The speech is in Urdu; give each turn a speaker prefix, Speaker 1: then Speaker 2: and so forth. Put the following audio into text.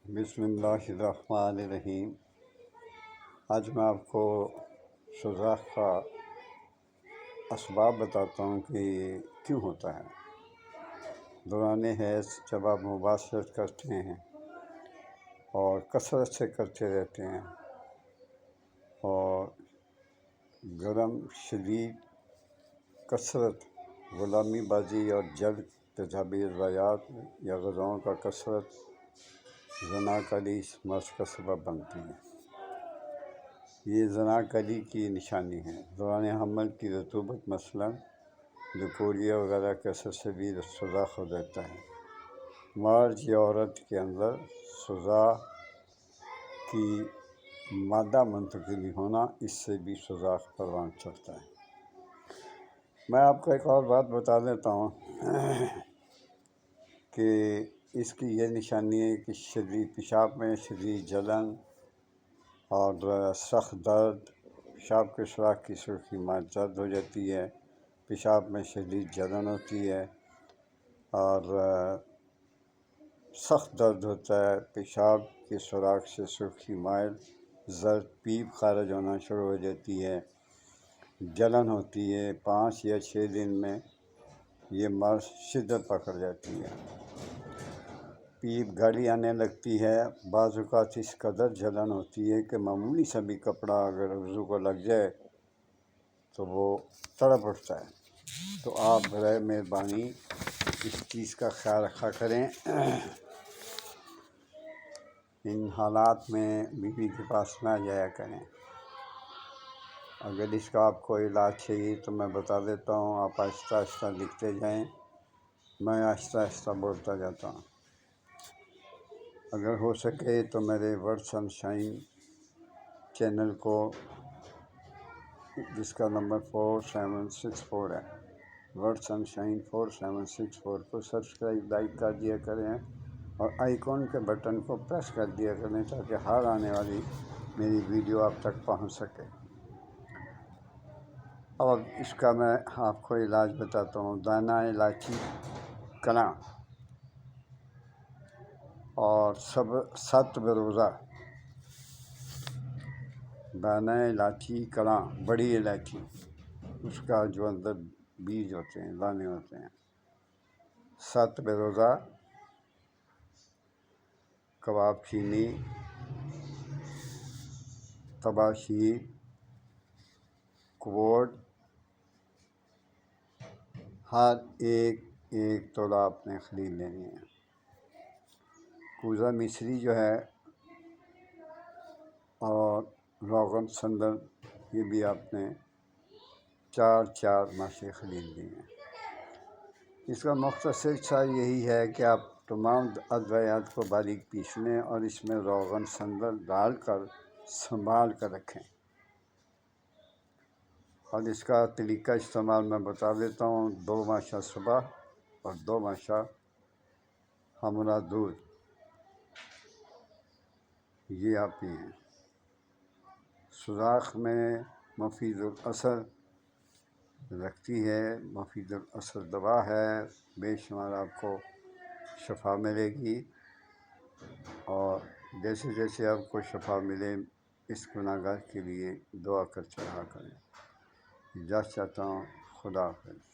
Speaker 1: بسم اللہ الرحمن الرحیم۔ آج میں آپ کو سوزاخ کا اسباب بتاتا ہوں کہ کیوں ہوتا ہے۔ دوران حیض جب آپ مباشرت کرتے ہیں اور کثرت سے کرتے رہتے ہیں اور گرم شدید کثرت غلامی بازی اور جلد تجابی روایات یا غذاؤں کا کثرت زناکاری اس مرض کا سبب بنتی ہے۔ یہ زناکاری کی نشانی ہے۔ دوران حمل کی رطوبت مثلاً لکوریا وغیرہ کے اثر سے بھی سوزاخ ہو جاتا ہے۔ مرد یا عورت کے اندر سوزاخ کی مادہ منتقلی ہونا، اس سے بھی سوزاخ پروان چڑھتا ہے۔ میں آپ کو ایک اور بات بتا دیتا ہوں کہ اس کی یہ نشانی ہے کہ شدید پیشاب میں شدید جلن اور سخت درد، پیشاب کے سوراخ کی سرخی مائل درد ہو جاتی ہے، پیشاب میں شدید جلن ہوتی ہے اور سخت درد ہوتا ہے، پیشاب کے سوراخ سے سرخی مائل زرد پیپ خارج ہونا شروع ہو جاتی ہے، جلن ہوتی ہے۔ 5 یا 6 دن میں یہ مرض شدت پکڑ جاتی ہے، پیپ گاڑی آنے لگتی ہے۔ بعض اوقات اس قدر جلن ہوتی ہے کہ معمولی سا بھی کپڑا اگر عضو کو لگ جائے تو وہ تڑپ اٹھتا ہے۔ تو آپ برائے مہربانی اس چیز کا خیال رکھا کریں۔ ان حالات میں بیوی کے پاس نہ جایا کریں۔ اگر اس کا آپ کو علاج چاہیے تو میں بتا دیتا ہوں، آپ آہستہ آہستہ لکھتے جائیں، میں آہستہ آہستہ بولتا جاتا ہوں۔ اگر ہو سکے تو میرے ورڈ سنشائن چینل کو، جس کا نمبر 4764 ہے، ورڈ سنشائن 4764 کو سبسکرائب لائک کر دیا کریں اور آئیکن کے بٹن کو پریس کر دیا کریں تاکہ ہر آنے والی میری ویڈیو آپ تک پہنچ سکے۔ اب اس کا میں آپ کو علاج بتاتا ہوں۔ دانہ الائچی کلاں اور 7 بروزہ، دانہ الائچی کلاں بڑی الائچی، اس کا جو اندر بیج ہوتے ہیں، دانے ہوتے ہیں، 7 بروزہ، کباب چینی، تباشیر، کوڑ، ہر ایک تولہ آپ نے خرید لینی ہے۔ کوزہ مصری جو ہے اور روغن سندن، یہ بھی آپ نے 4 ماشے خرید لی ہیں۔ اس کا مختصر سا یہی ہے کہ آپ تمام ادویات کو باریک پیس لیں اور اس میں روغن سندن ڈال کر سنبھال کر رکھیں۔ اور اس کا طریقہ استعمال میں بتا دیتا ہوں۔ 2 ماشا صبح اور 2 ماشا ہمرا دودھ، یہ آپ پئیں۔ سوزاخ میں مفید الاثر رکھتی ہے، مفید الاثر دوا ہے، بے شمار آپ کو شفا ملے گی۔ اور جیسے جیسے آپ کو شفا ملے، اس گنہگار کے لیے دعا کرتے رہا کریں۔ اجازت چاہتا ہوں، خدا حافظ۔